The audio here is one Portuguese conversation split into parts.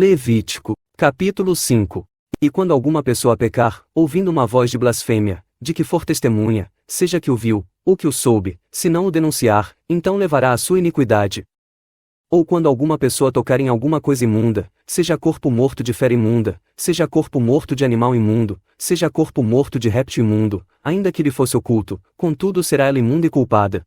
Levítico, capítulo 5. E quando alguma pessoa pecar, ouvindo uma voz de blasfêmia, de que for testemunha, seja que o viu, ou que o soube, se não o denunciar, então levará a sua iniquidade. Ou quando alguma pessoa tocar em alguma coisa imunda, seja corpo morto de fera imunda, seja corpo morto de animal imundo, seja corpo morto de réptil imundo, ainda que lhe fosse oculto, contudo será ela imunda e culpada.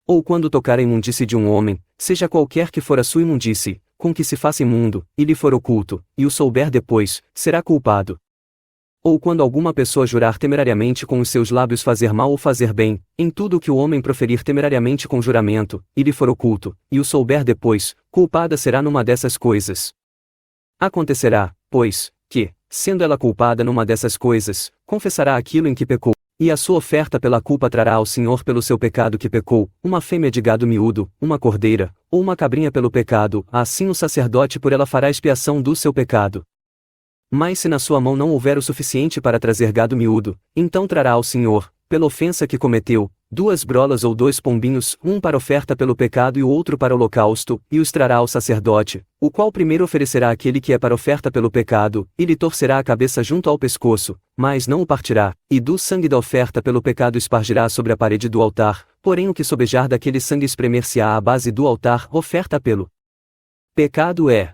Ou quando tocar a imundície de um homem, seja qualquer que for a sua imundície, com que se faça imundo, e lhe for oculto, e o souber depois, será culpado. Ou quando alguma pessoa jurar temerariamente com os seus lábios fazer mal ou fazer bem, em tudo o que o homem proferir temerariamente com juramento, e lhe for oculto, e o souber depois, culpada será numa dessas coisas. Acontecerá, pois, que, sendo ela culpada numa dessas coisas, confessará aquilo em que pecou, e a sua oferta pela culpa trará ao Senhor pelo seu pecado que pecou, uma fêmea de gado miúdo, uma cordeira, ou uma cabrinha pelo pecado, assim o sacerdote por ela fará expiação do seu pecado. Mas se na sua mão não houver o suficiente para trazer gado miúdo, então trará ao Senhor, pela ofensa que cometeu, 2 brolas ou 2 pombinhos, um para oferta pelo pecado e o outro para holocausto, e os trará ao sacerdote, o qual primeiro oferecerá aquele que é para oferta pelo pecado, e lhe torcerá a cabeça junto ao pescoço, mas não o partirá, e do sangue da oferta pelo pecado espargirá sobre a parede do altar, porém o que sobejar daquele sangue espremer-se-á à base do altar, oferta pelo pecado é.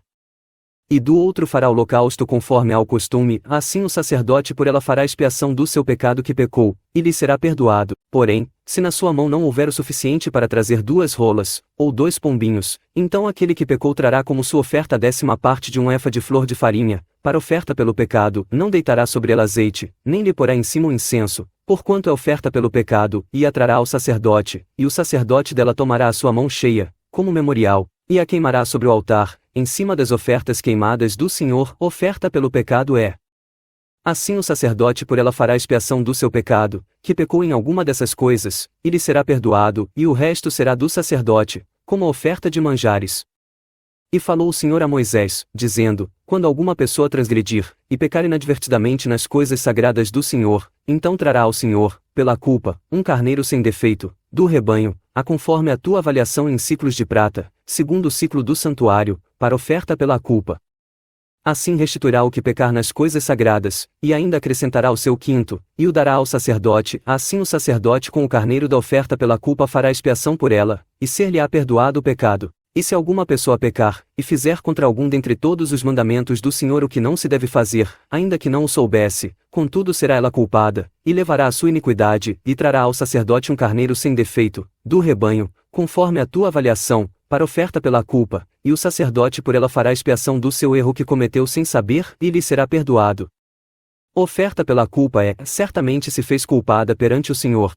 E do outro fará holocausto conforme ao costume, assim o sacerdote por ela fará expiação do seu pecado que pecou, e lhe será perdoado. Porém, se na sua mão não houver o suficiente para trazer 2 rolas, ou 2 pombinhos, então aquele que pecou trará como sua oferta a 10ª parte de um efa de flor de farinha, para oferta pelo pecado, não deitará sobre ela azeite, nem lhe porá em cima o incenso, porquanto é oferta pelo pecado, e a trará ao sacerdote, e o sacerdote dela tomará a sua mão cheia, como memorial, e a queimará sobre o altar, em cima das ofertas queimadas do Senhor, oferta pelo pecado é. Assim o sacerdote por ela fará expiação do seu pecado, que pecou em alguma dessas coisas, e lhe será perdoado, e o resto será do sacerdote, como a oferta de manjares. E falou o Senhor a Moisés, dizendo, quando alguma pessoa transgredir, e pecar inadvertidamente nas coisas sagradas do Senhor, então trará ao Senhor, pela culpa, um carneiro sem defeito, do rebanho, a conforme a tua avaliação em ciclos de prata, segundo o ciclo do santuário, para oferta pela culpa. Assim restituirá o que pecar nas coisas sagradas, e ainda acrescentará o seu quinto, e o dará ao sacerdote, assim o sacerdote com o carneiro da oferta pela culpa fará expiação por ela, e ser-lhe-á perdoado o pecado. E se alguma pessoa pecar, e fizer contra algum dentre todos os mandamentos do Senhor o que não se deve fazer, ainda que não o soubesse, contudo será ela culpada, e levará a sua iniquidade, e trará ao sacerdote um carneiro sem defeito, do rebanho, conforme a tua avaliação, para oferta pela culpa, e o sacerdote por ela fará expiação do seu erro que cometeu sem saber, e lhe será perdoado. Oferta pela culpa é, certamente se fez culpada perante o Senhor,